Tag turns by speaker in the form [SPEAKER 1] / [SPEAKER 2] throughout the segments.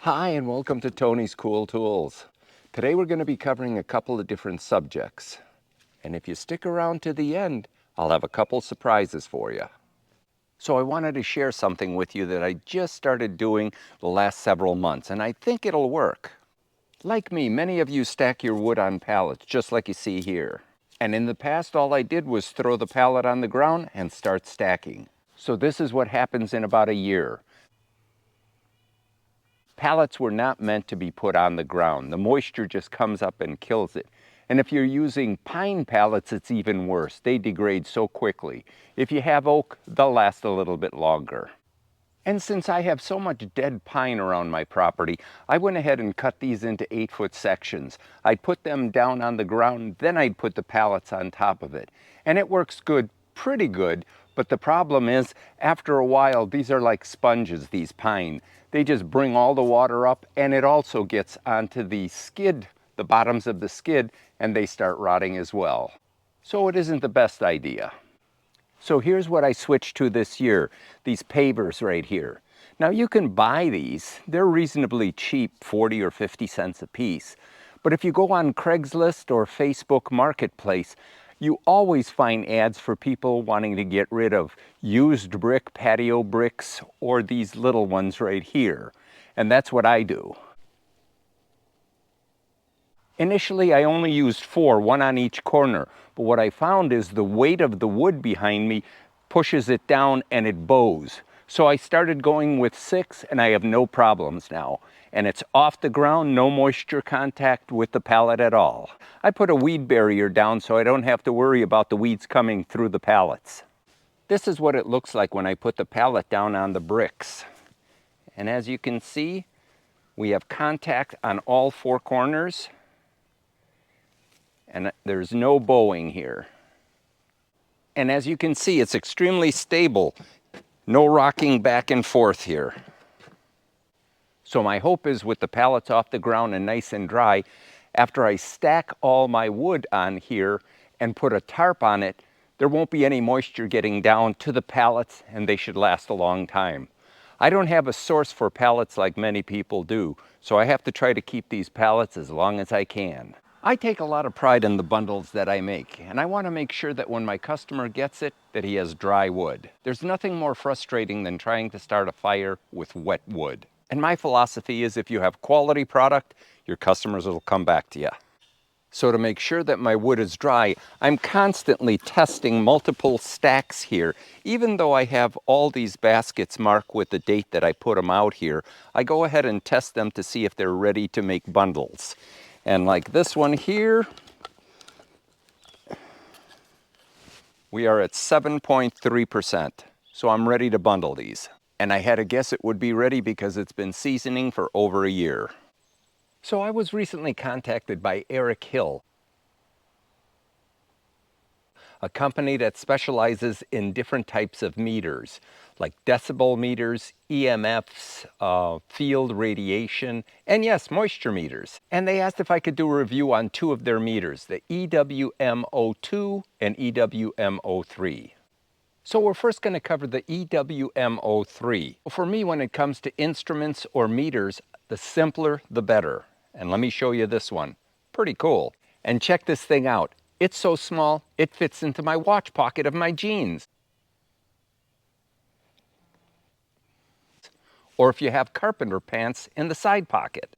[SPEAKER 1] Hi and welcome to Tony's Cool Tools. Today we're going to be covering a couple of different subjects. And if you stick around to the end, I'll have a couple surprises for you. So I wanted to share something with you that I just started doing the last several months, and I think it'll work. Like me, many of you stack your wood on pallets, just like you see here. And in the past, all I did was throw the pallet on the ground and start stacking. So this is what happens in about a year. Pallets were not meant to be put on the ground. The moisture just comes up and kills it. And if you're using pine pallets, it's even worse. They degrade so quickly. If you have oak, they'll last a little bit longer. And since I have so much dead pine around my property, I went ahead and cut these into 8-foot sections. I'd put them down on the ground, then I'd put the pallets on top of it. And it works good, pretty good, but the problem is, after a while, these are like sponges, these pine. They just bring all the water up, and it also gets onto the skid, the bottoms of the skid, and they start rotting as well. So it isn't the best idea. So here's what I switched to this year, these pavers right here. Now you can buy these, they're reasonably cheap, 40 or 50 cents a piece. But if you go on Craigslist or Facebook Marketplace, you always find ads for people wanting to get rid of used brick, patio bricks, or these little ones right here. And that's what I do. Initially, I only used 4, one on each corner, but what I found is the weight of the wood behind me pushes it down and it bows. So I started going with 6 and I have no problems now. And it's off the ground, no moisture contact with the pallet at all. I put a weed barrier down so I don't have to worry about the weeds coming through the pallets. This is what it looks like when I put the pallet down on the bricks. And as you can see, we have contact on all 4 corners. And there's no bowing here. And as you can see, it's extremely stable. No rocking back and forth here. So my hope is with the pallets off the ground and nice and dry, after I stack all my wood on here and put a tarp on it, there won't be any moisture getting down to the pallets and they should last a long time. I don't have a source for pallets like many people do, so I have to try to keep these pallets as long as I can. I take a lot of pride in the bundles that I make, and I want to make sure that when my customer gets it, that he has dry wood. There's nothing more frustrating than trying to start a fire with wet wood. And my philosophy is if you have quality product, your customers will come back to you. So to make sure that my wood is dry, I'm constantly testing multiple stacks here. Even though I have all these baskets marked with the date that I put them out here, I go ahead and test them to see if they're ready to make bundles. And like this one here, we are at 7.3%. So I'm ready to bundle these. And I had to guess it would be ready because it's been seasoning for over a year. So I was recently contacted by Erickhill, a company that specializes in different types of meters, like decibel meters, EMFs, field radiation, and yes, moisture meters. And they asked if I could do a review on 2 of their meters, the EWM02 and EWM03. So we're first going to cover the EWM03. For me, when it comes to instruments or meters, the simpler the better. And let me show you this one. Pretty cool. And check this thing out. It's so small, it fits into my watch pocket of my jeans. Or if you have carpenter pants in the side pocket.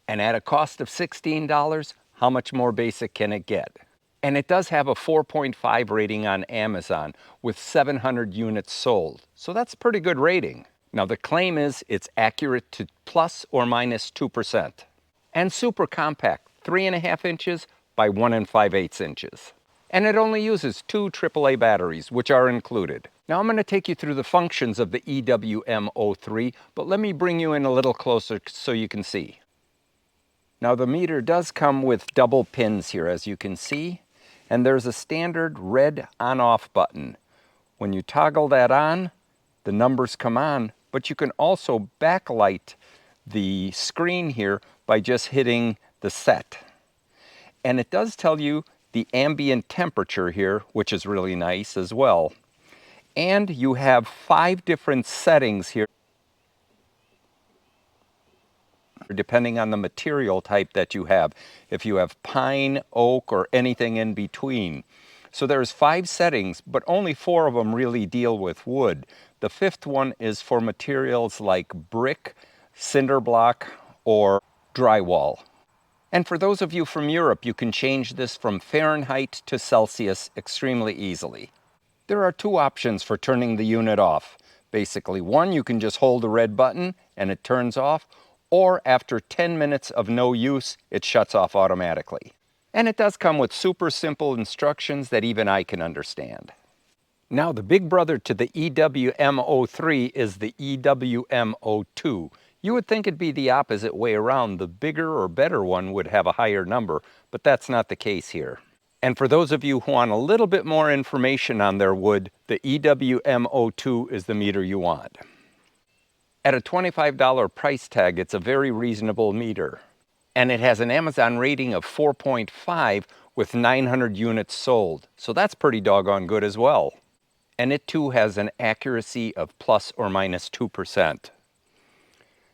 [SPEAKER 1] And at a cost of $16, how much more basic can it get? And it does have a 4.5 rating on Amazon with 700 units sold. So that's a pretty good rating. Now the claim is it's accurate to plus or minus 2%. And super compact, 3.5 inches by 1 5/8 inches. And it only uses 2 AAA batteries, which are included. Now I'm going to take you through the functions of the EWM03, but let me bring you in a little closer so you can see. Now the meter does come with double pins here, as you can see, and there's a standard red on-off button. When you toggle that on, the numbers come on, but you can also backlight the screen here by just hitting the set. And it does tell you the ambient temperature here, which is really nice as well. And you have 5 different settings here. depending on the material type that you have, if you have pine, oak, or anything in between. So there's 5 settings, but only 4 of them really deal with wood. The 5th one is for materials like brick, cinder block, or drywall. And for those of you from Europe, you can change this from Fahrenheit to Celsius extremely easily. There are 2 options for turning the unit off. Basically, one, you can just hold the red button and it turns off, or after 10 minutes of no use, it shuts off automatically. And it does come with super simple instructions that even I can understand. Now, the big brother to the EWM03 is the EWM02. You would think it'd be the opposite way around. The bigger or better one would have a higher number, but that's not the case here. And for those of you who want a little bit more information on their wood, the EWM02 is the meter you want. At a $25 price tag, it's a very reasonable meter. And it has an Amazon rating of 4.5 with 900 units sold. So that's pretty doggone good as well. And it too has an accuracy of plus or minus 2%.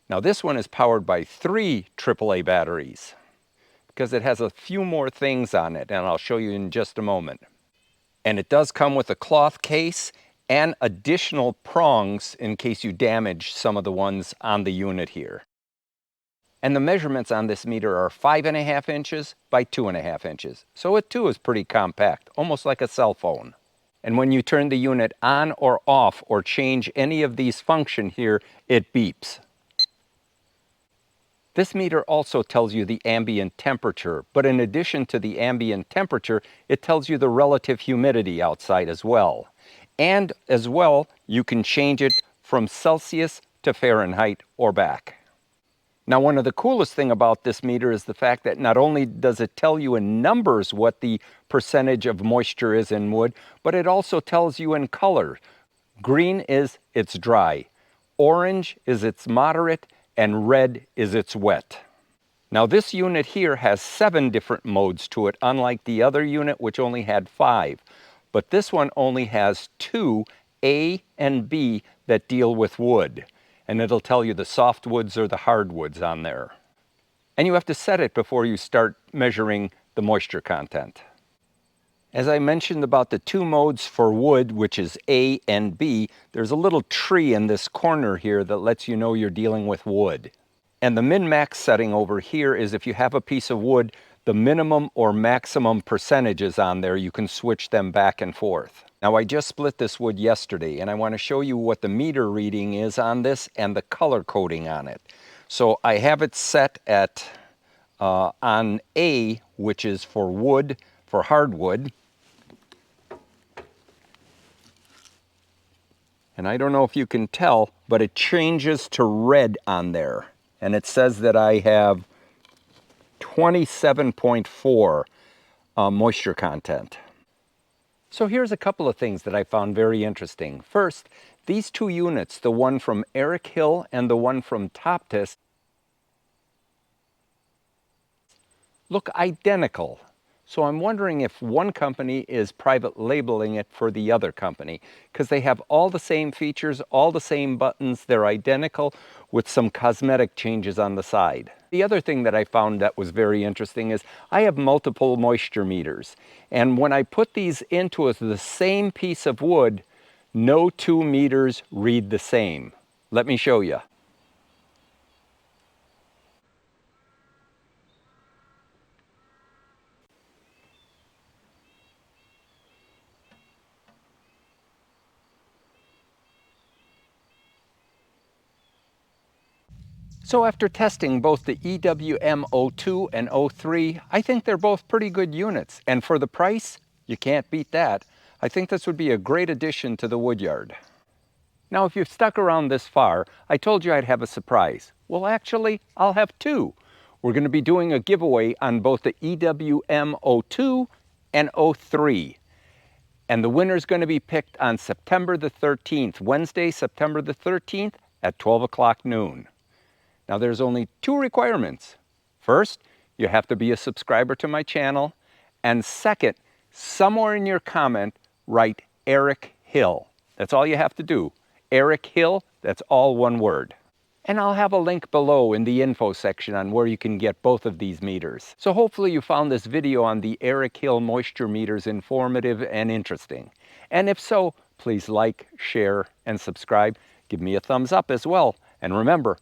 [SPEAKER 1] Now this one is powered by 3 AAA batteries because it has a few more things on it, and I'll show you in just a moment. And it does come with a cloth case and additional prongs in case you damage some of the ones on the unit here. And the measurements on this meter are 5.5 inches by 2.5 inches. So it too is pretty compact, almost like a cell phone. And when you turn the unit on or off or change any of these functions here, it beeps. This meter also tells you the ambient temperature, but in addition to the ambient temperature, it tells you the relative humidity outside as well. And as well, you can change it from Celsius to Fahrenheit or back. Now, one of the coolest things about this meter is the fact that not only does it tell you in numbers what the percentage of moisture is in wood, but it also tells you in color. Green is it's dry, orange is it's moderate, and red is it's wet. Now this unit here has 7 different modes to it, unlike the other unit which only had 5. But this one only has 2, A and B, that deal with wood. And it'll tell you the softwoods or the hardwoods on there. And you have to set it before you start measuring the moisture content. As I mentioned about the 2 modes for wood, which is A and B, there's a little tree in this corner here that lets you know you're dealing with wood. And the min-max setting over here is if you have a piece of wood, the minimum or maximum percentages on there, you can switch them back and forth. Now I just split this wood yesterday, and I want to show you what the meter reading is on this and the color coding on it. So I have it set at on A, which is for wood, for hardwood. And I don't know if you can tell, but it changes to red on there. And it says that I have 27.4 moisture content. So here's a couple of things that I found very interesting. First, these 2 units, the one from Erickhill and the one from Toptis, look identical. So I'm wondering if one company is private labeling it for the other company, because they have all the same features, all the same buttons, they're identical with some cosmetic changes on the side. The other thing that I found that was very interesting is I have multiple moisture meters, and when I put these into the same piece of wood, no 2 meters read the same. Let me show you. So after testing both the EWM02 and 03, I think they're both pretty good units. And for the price, you can't beat that. I think this would be a great addition to the woodyard. Now, if you've stuck around this far, I told you I'd have a surprise. Well, actually, I'll have 2. We're going to be doing a giveaway on both the EWM02 and 03. And the winner's going to be picked on September the 13th, Wednesday, September the 13th at 12 o'clock noon. Now there's only 2 requirements. First, you have to be a subscriber to my channel. And second, somewhere in your comment, write Erickhill. That's all you have to do. Erickhill, that's all one word. And I'll have a link below in the info section on where you can get both of these meters. So hopefully you found this video on the Erickhill moisture meters informative and interesting. And if so, please like, share, and subscribe. Give me a thumbs up as well. And remember,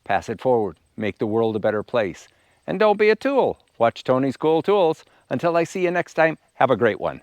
[SPEAKER 1] pass it forward. Make the world a better place. And don't be a tool. Watch Tony's Cool Tools. Until I see you next time, have a great one.